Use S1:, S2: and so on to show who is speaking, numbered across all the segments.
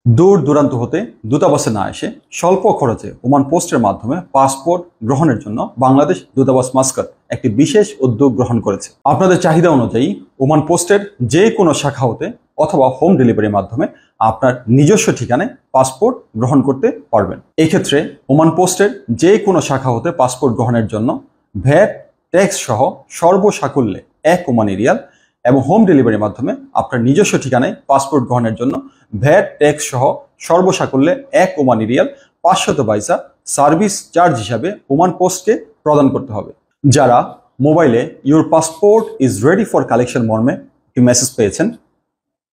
S1: দূর দূরান্ত হতে দূতাবাসে না এসে স্বল্প খরচে ওমান পোস্টের মাধ্যমে পাসপোর্ট গ্রহণের জন্য বাংলাদেশ দূতাবাস মাস্কাট একটি বিশেষ উদ্যোগ গ্রহণ করেছে। আপনাদের চাহিদা অনুযায়ী ওমান পোস্টের যে কোনো শাখা হতে অথবা হোম ডেলিভারির মাধ্যমে আপনার নিজস্ব ঠিকানায় পাসপোর্ট গ্রহণ করতে পারবেন। এক্ষেত্রে ওমান পোস্টের যে কোনো শাখা হতে পাসপোর্ট গ্রহণের জন্য ভ্যাট ট্যাক্স সহ সর্বসাকুল্যে 1 ওমানি রিয়াল এবং হোম ডেলিভারির মাধ্যমে আপনার নিজস্ব ঠিকানায় পাসপোর্ট গ্রহণের জন্য ভ্যাট ট্যাক্স সহ সর্বসাকুল্যে 1 ওমানি রিয়াল 500 পয়সা সার্ভিস চার্জ হিসাবে ওমান পোস্টকে প্রদান করতে হবে। যারা মোবাইলে your passport is ready for collection মর্মে একটি মেসেজ পেয়েছেন,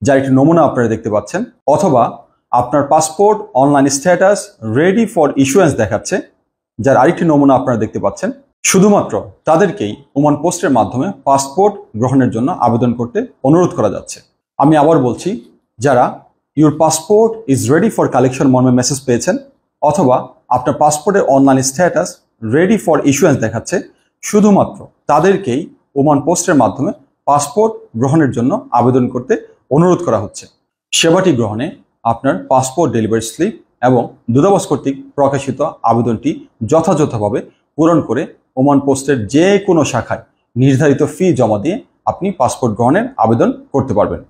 S1: যার একটি নমুনা আপনারা দেখতে পাচ্ছেন, অথবা আপনার passport online status ready for issuance দেখাচ্ছে, যার আরেকটি নমুনা আপনারা দেখতে পাচ্ছেন, শুধুমাত্র তাদেরকেই ওমান পোস্টের মাধ্যমে পাসপোর্ট গ্রহণের জন্য আবেদন করতে অনুরোধ করা যাচ্ছে। আমি আবার বলছি, যারা your passport is ready for collection মর্মে মেসেজ পেয়েছেন অথবা আপনার পাসপোর্টের online status ready for issuance দেখাচ্ছে, শুধুমাত্র তাদেরকেই ওমান পোস্টের মাধ্যমে পাসপোর্ট গ্রহণের জন্য আবেদন করতে অনুরোধ করা হচ্ছে। সেবাটি গ্রহণে আপনার পাসপোর্ট ডেলিভারি স্লিপ এবং দূতাবাস কর্তৃক প্রকাশিত আবেদনটি যথাযথভাবে পূরণ করে ওমান পোস্টের যে কোনো শাখায় নির্ধারিত ফি জমা দিয়ে আপনি পাসপোর্ট গ্রহণের আবেদন করতে পারবেন।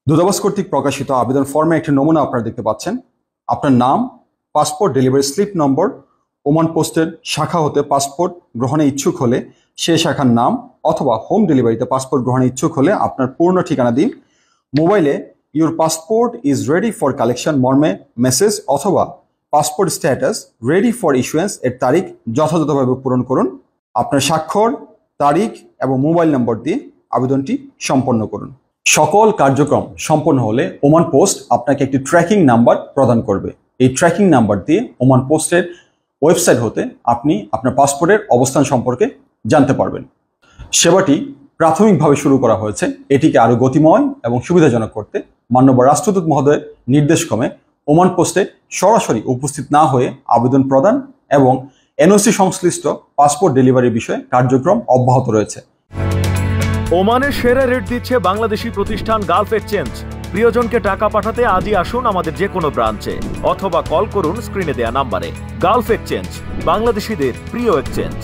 S1: দূতাবাস কর্তৃক প্রকাশিত আবেদন ফর্মে একটি নমুনা আপনারা দেখতে পাচ্ছেন। আপনার নাম, পাসপোর্ট ডেলিভারি স্লিপ নম্বর, ওমান পোস্টের শাখা হতে পাসপোর্ট গ্রহণে ইচ্ছুক হলে সে শাখার নাম, অথবা হোম ডেলিভারিতে পাসপোর্ট গ্রহণে ইচ্ছুক হলে আপনার পূর্ণ ঠিকানা দিন। মোবাইলে your passport is ready for collection মর্মে মেসেজ অথবা passport status ready for issuance এর তারিখ যথাযথভাবে পূরণ করুন। আপনার স্বাক্ষর, তারিখ এবং মোবাইল নম্বর দিয়ে আবেদনটি সম্পন্ন করুন। সকল কার্যক্রম সম্পন্ন হলে ওমান পোস্ট আপনাকে একটি ট্র্যাকিং নাম্বার প্রদান করবে। এই ট্র্যাকিং নাম্বার দিয়ে ওমান পোস্টের ওয়েবসাইট হতে আপনি আপনার পাসপোর্টের অবস্থান সম্পর্কে জানতে পারবেন। সেবাটি প্রাথমিকভাবে শুরু করা হয়েছে। এটিকে আরও গতিময় এবং সুবিধাজনক করতে মাননীয় রাষ্ট্রদূত মহোদয়ের নির্দেশক্রমে ওমান পোস্টে সরাসরি উপস্থিত না হয়ে আবেদন প্রদান এবং এনওসি সংশ্লিষ্ট পাসপোর্ট ডেলিভারির বিষয়ে কার্যক্রম অব্যাহত রয়েছে।
S2: ওমানের সেরা রেট দিচ্ছে বাংলাদেশি প্রতিষ্ঠান গালফ এক্সচেঞ্জ। প্রিয়জনকে টাকা পাঠাতে আজই আসুন আমাদের যে কোনো ব্রাঞ্চে অথবা কল করুন স্ক্রিনে দেয়া নাম্বারে। গালফ এক্সচেঞ্জ, বাংলাদেশিদের প্রিয় এক্সচেঞ্জ।